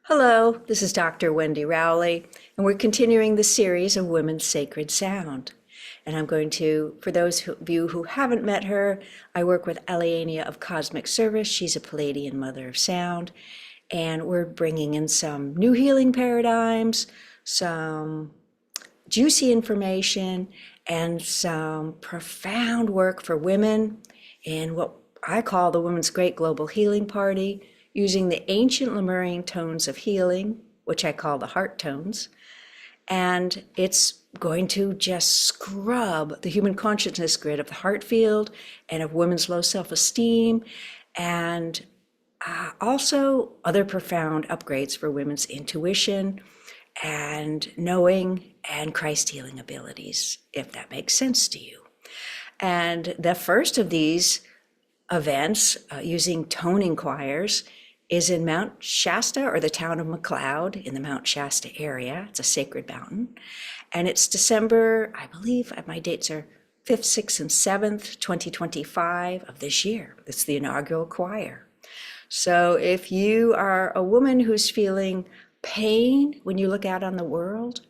Hello, this is Dr. Wendy Rowley, and we're continuing the series of Women's Sacred Sound. And I'm going to, for those of you who haven't met her, I work with Aliania of Cosmic Service. She's a Palladian Mother of Sound, and we're bringing in some new healing paradigms, some juicy information, and some profound work for women in what I call the Women's Great Global Healing Party, using the ancient Lemurian tones of healing, which I call the heart tones. And it's going to just scrub the human consciousness grid of the heart field and of women's low self-esteem, and also other profound upgrades for women's intuition and knowing and Christ healing abilities, if that makes sense to you. And the first of these events using toning choirs is in Mount Shasta, or the town of McLeod in the Mount Shasta area. It's a sacred mountain. And it's December, I believe my dates are 5th, 6th, and 7th, 2025 of this year. It's the inaugural choir. So if you are a woman who's feeling pain when you look out on the world,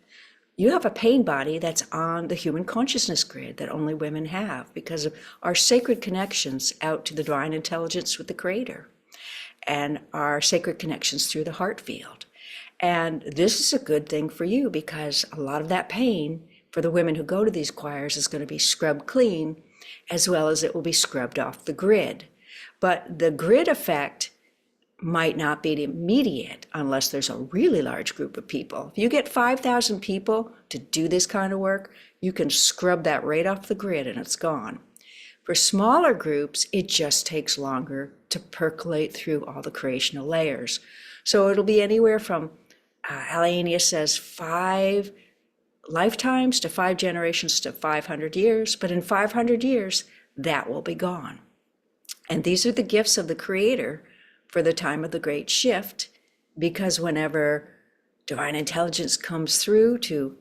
you have a pain body that's on the human consciousness grid that only women have because of our sacred connections out to the divine intelligence with the Creator, and our sacred connections through the heart field. And this is a good thing for you because a lot of that pain for the women who go to these choirs is going to be scrubbed clean, as well as it will be scrubbed off the grid. But the grid effect might not be immediate unless there's a really large group of people. If you get 5,000 people to do this kind of work, you can scrub that right off the grid and it's gone. For smaller groups, it just takes longer to percolate through all the creational layers. So it'll be anywhere from, Aliania says, 5 lifetimes to 5 generations to 500 years, but in 500 years, that will be gone. And these are the gifts of the Creator for the time of the great shift, because whenever divine intelligence comes through to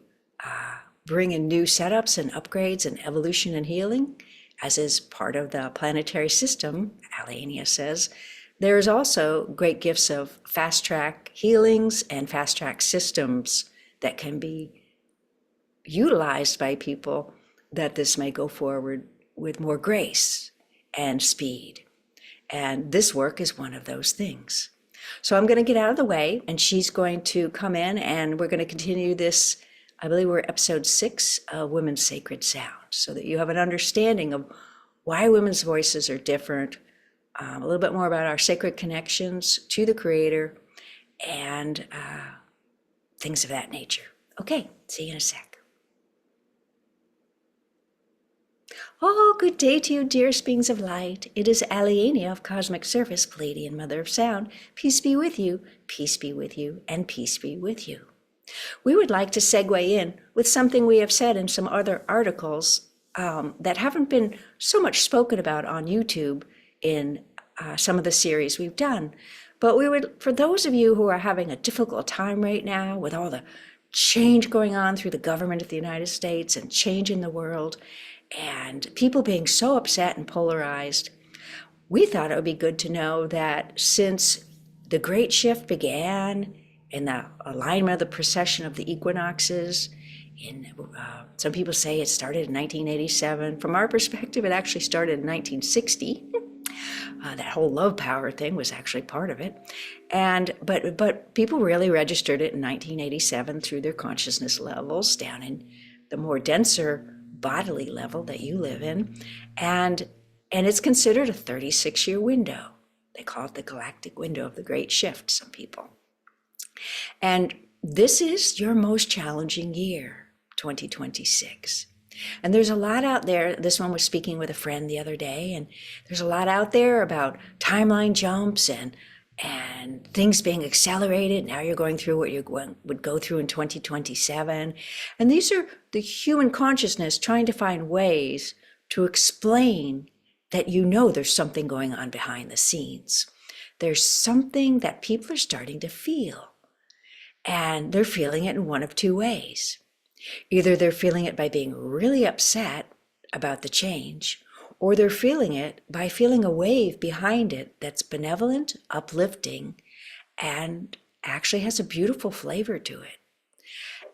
bring in new setups and upgrades and evolution and healing, as is part of the planetary system, Aliania says, there is also great gifts of fast-track healings and fast-track systems that can be utilized by people, that this may go forward with more grace and speed. And this work is one of those things. So I'm going to get out of the way, and she's going to come in, and we're going to continue this. I believe we're episode 6 of Women's Sacred Sound, so that you have an understanding of why women's voices are different, a little bit more about our sacred connections to the Creator, and things of that nature. Okay, see you in a sec. Oh, good day to you, dearest beings of light. It is Aliania of Cosmic Service, Palladian Mother of Sound. Peace be with you, peace be with you, and peace be with you. We would like to segue in with something we have said in some other articles that haven't been so much spoken about on YouTube in some of the series we've done. But we would, for those of you who are having a difficult time right now with all the change going on through the government of the United States and change in the world, and people being so upset and polarized, we thought it would be good to know that since the Great Shift began in the alignment of the precession of the equinoxes, some people say it started in 1987. From our perspective, it actually started in 1960. That whole love power thing was actually part of it. But people really registered it in 1987 through their consciousness levels down in the more denser bodily level that you live in. And it's considered a 36-year window. They call it the galactic window of the Great Shift, some people. And this is your most challenging year, 2026. And there's a lot out there. This one was speaking with a friend the other day, and there's a lot out there about timeline jumps and things being accelerated. Now you're going through what you would go through in 2027. And these are the human consciousness trying to find ways to explain that there's something going on behind the scenes. There's something that people are starting to feel. And they're feeling it in one of two ways. Either they're feeling it by being really upset about the change, or they're feeling it by feeling a wave behind it that's benevolent, uplifting, and actually has a beautiful flavor to it.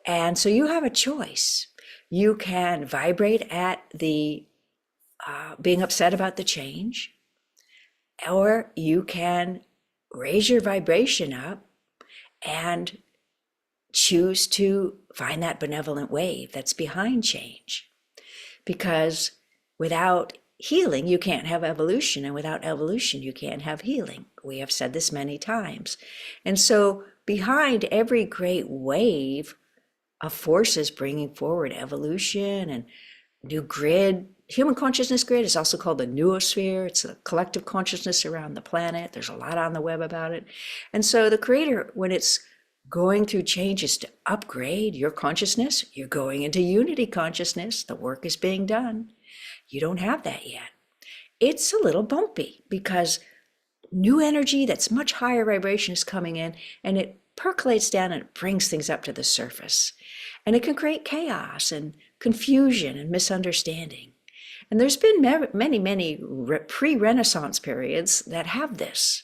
And so you have a choice. You can vibrate at the being upset about the change, or you can raise your vibration up and choose to find that benevolent wave that's behind change. Because without healing, you can't have evolution, and without evolution, you can't have healing. We have said this many times. And so behind every great wave of forces bringing forward evolution and new grid, human consciousness grid is also called the noosphere. It's a collective consciousness around the planet. There's a lot on the web about it. And so the creator, when it's going through changes to upgrade your consciousness, you're going into unity consciousness. The work is being done. You don't have that yet. It's a little bumpy because new energy that's much higher vibration is coming in, and it percolates down and it brings things up to the surface. And it can create chaos and confusion and misunderstanding. And there's been many pre-Renaissance periods that have this.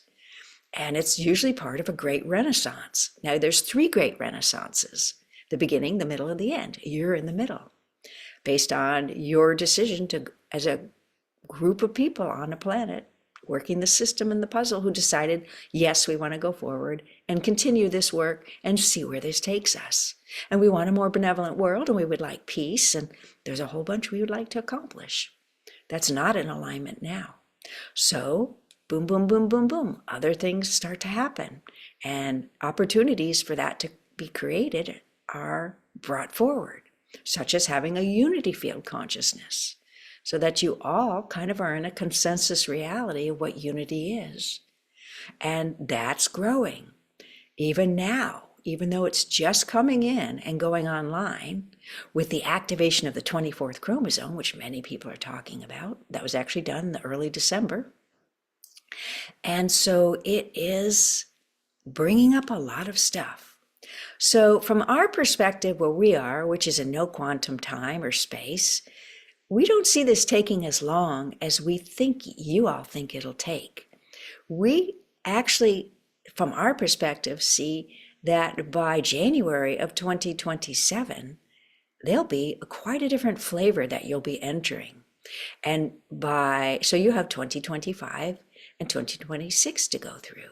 And it's usually part of a great renaissance. Now, there's 3 great renaissances: the beginning, the middle, and the end. You're in the middle, based on your decision to, as a group of people on a planet, working the system and the puzzle, who decided, yes, we want to go forward and continue this work and see where this takes us. And we want a more benevolent world, and we would like peace, and there's a whole bunch we would like to accomplish. That's not in alignment now. So boom, boom, boom, boom, boom, other things start to happen, and opportunities for that to be created are brought forward, such as having a unity field consciousness, so that you all kind of are in a consensus reality of what unity is. And that's growing. Even now, even though it's just coming in and going online with the activation of the 24th chromosome, which many people are talking about, that was actually done in the early December. And so it is bringing up a lot of stuff. So from our perspective, where we are, which is in no quantum time or space, we don't see this taking as long as we think you all think it'll take. We actually, from our perspective, see that by January of 2027, there'll be quite a different flavor that you'll be entering. And so you have 2025 and 2026 to go through.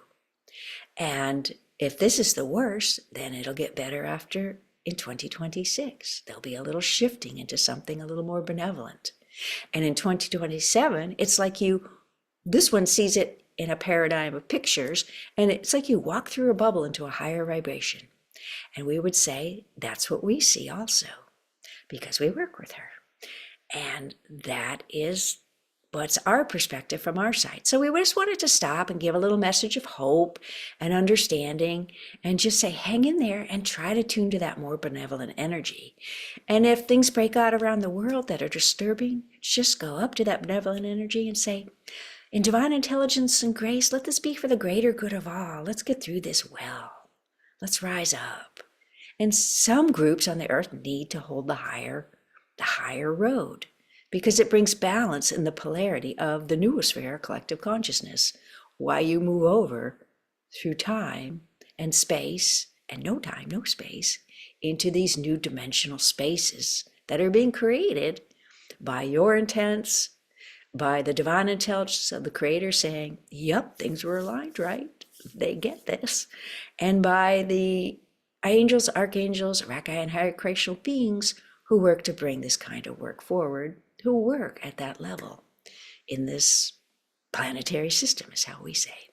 And if this is the worst, then it'll get better after in 2026. There'll be a little shifting into something a little more benevolent. And in 2027, it's like this one sees it in a paradigm of pictures, and it's like you walk through a bubble into a higher vibration. And we would say that's what we see also, because we work with her. And that is what's our perspective from our side. So we just wanted to stop and give a little message of hope and understanding, and just say, hang in there and try to tune to that more benevolent energy. And if things break out around the world that are disturbing, just go up to that benevolent energy and say, in divine intelligence and grace, let this be for the greater good of all. Let's get through this well. Let's rise up. And some groups on the earth need to hold the higher road, because it brings balance in the polarity of the noosphere, collective consciousness, while you move over through time and space, and no time, no space, into these new dimensional spaces that are being created by your intents, by the divine intelligence of the creator saying, yep, things were aligned right, they get this, and by the angels, archangels, Rakai, and higher creational beings who work to bring this kind of work forward, who work at that level in this planetary system, is how we say.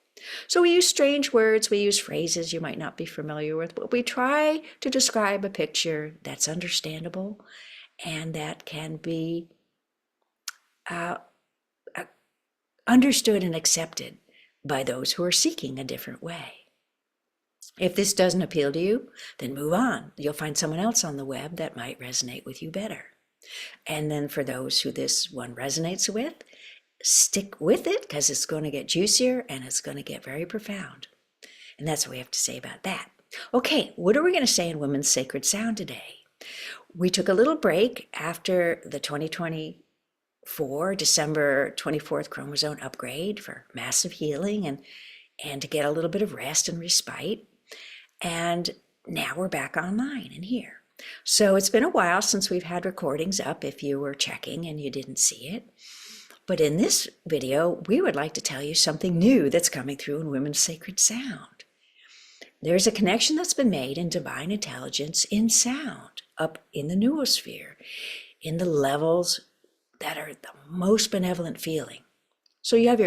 So we use strange words, we use phrases you might not be familiar with, but we try to describe a picture that's understandable and that can be understood and accepted by those who are seeking a different way. If this doesn't appeal to you, then move on. You'll find someone else on the web that might resonate with you better. And then for those who this one resonates with, stick with it, because it's going to get juicier and it's going to get very profound. And that's what we have to say about that. Okay, what are we going to say in Women's Sacred Sound today? We took a little break after the 2024 December 24th chromosome upgrade for massive healing and to get a little bit of rest and respite. And now we're back online and here. So it's been a while since we've had recordings up if you were checking and you didn't see it. But in this video, we would like to tell you something new that's coming through in women's sacred sound. There's a connection that's been made in divine intelligence in sound, up in the noosphere, in the levels that are the most benevolent feeling. So you have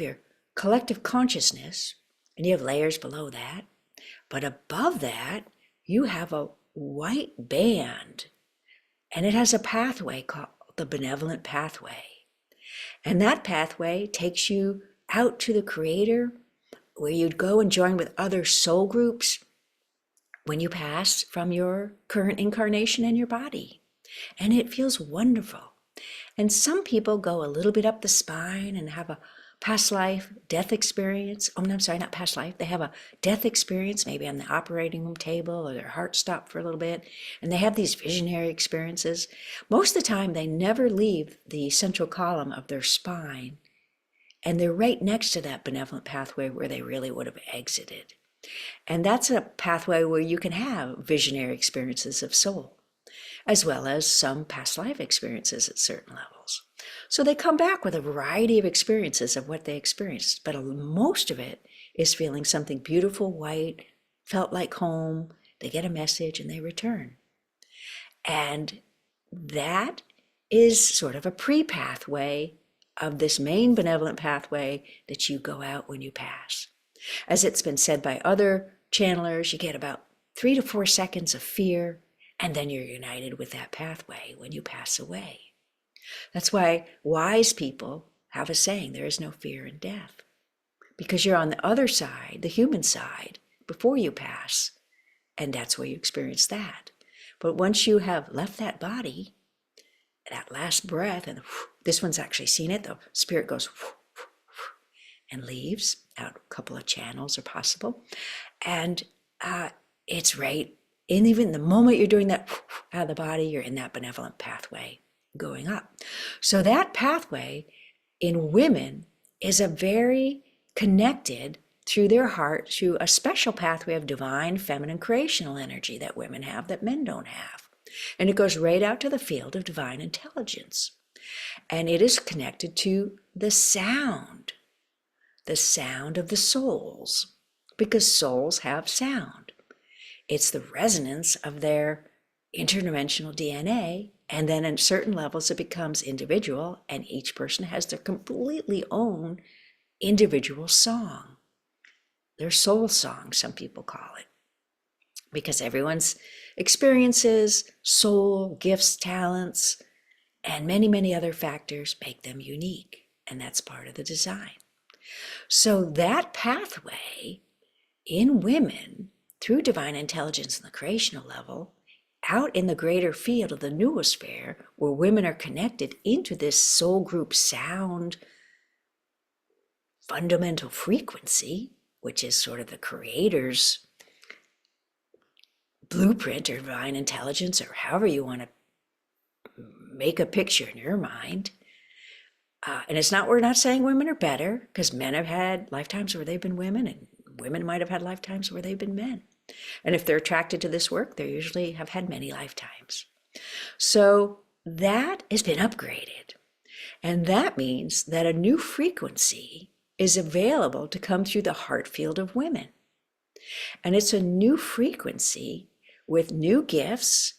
your collective consciousness, and you have layers below that. But above that, you have a white band, and it has a pathway called the benevolent pathway. And that pathway takes you out to the Creator, where you'd go and join with other soul groups when you pass from your current incarnation in your body. And it feels wonderful. And some people go a little bit up the spine and have a past life death experience. Oh, I'm sorry, not past life. They have a death experience, maybe on the operating room table, or their heart stopped for a little bit. And they have these visionary experiences. Most of the time, they never leave the central column of their spine. And they're right next to that benevolent pathway where they really would have exited. And that's a pathway where you can have visionary experiences of soul, as well as some past life experiences at certain levels. So they come back with a variety of experiences of what they experienced, but most of it is feeling something beautiful, white, felt like home. They get a message and they return. And that is sort of a pre-pathway of this main benevolent pathway that you go out when you pass. As it's been said by other channelers, you get about 3 to 4 seconds of fear, and then you're united with that pathway when you pass away. That's why wise people have a saying, there is no fear in death, because you're on the other side, the human side, before you pass, and that's where you experience that. But once you have left that body, that last breath, and this one's actually seen it, the spirit goes and leaves out a couple of channels are possible. And it's right, and even the moment you're doing that out of the body, you're in that benevolent pathway going up. So that pathway in women is a very connected through their heart to a special pathway of divine feminine creational energy that women have that men don't have. And it goes right out to the field of divine intelligence. And it is connected to the sound of the souls, because souls have sound. It's the resonance of their interdimensional DNA, and then at certain levels it becomes individual, and each person has their completely own individual song. Their soul song, some people call it, because everyone's experiences, soul, gifts, talents, and many, many other factors make them unique, and that's part of the design. So that pathway in women, through divine intelligence on the creational level, out in the greater field of the noosphere, where women are connected into this soul group sound fundamental frequency, which is sort of the Creator's blueprint or divine intelligence, or however you want to make a picture in your mind. And we're not saying women are better, because men have had lifetimes where they've been women, and women might have had lifetimes where they've been men. And if they're attracted to this work, they usually have had many lifetimes. So that has been upgraded. And that means that a new frequency is available to come through the heart field of women. And it's a new frequency with new gifts,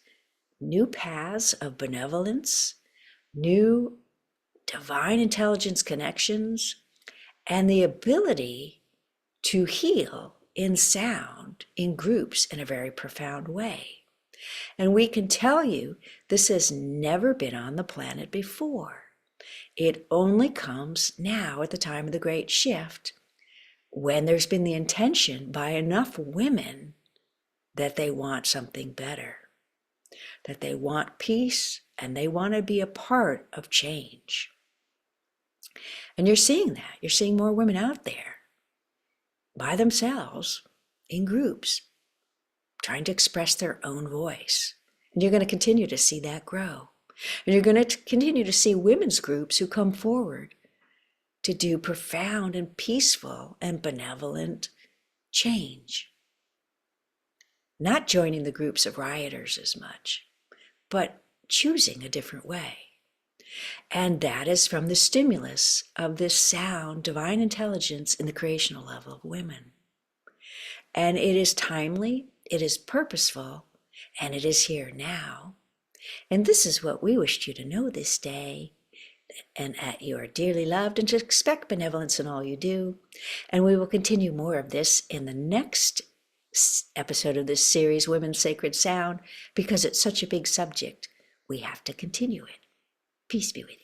new paths of benevolence, new divine intelligence connections, and the ability to heal in sound in groups in a very profound way. And we can tell you this has never been on the planet before. It only comes now at the time of the great shift, when there's been the intention by enough women that they want something better, that they want peace, and they want to be a part of change. And you're seeing that. You're seeing more women out there by themselves in groups trying to express their own voice. And you're going to continue to see that grow. And you're going to continue to see women's groups who come forward to do profound and peaceful and benevolent change. not joining the groups of rioters as much, but choosing a different way. And that is from the stimulus of this sound, divine intelligence in the creational level of women. And it is timely, it is purposeful, and it is here now. And this is what we wished you to know this day. And you are dearly loved, and to expect benevolence in all you do. And we will continue more of this in the next episode of this series, Women's Sacred Sound, because it's such a big subject. We have to continue it. Peace be with you.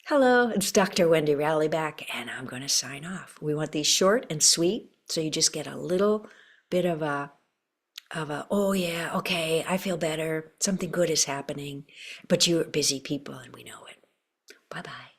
Hello, it's Dr. Wendy Rowley back, and I'm going to sign off. We want these short and sweet, so you just get a little bit of a, oh yeah, okay, I feel better, something good is happening, but you're busy people and we know it. Bye-bye.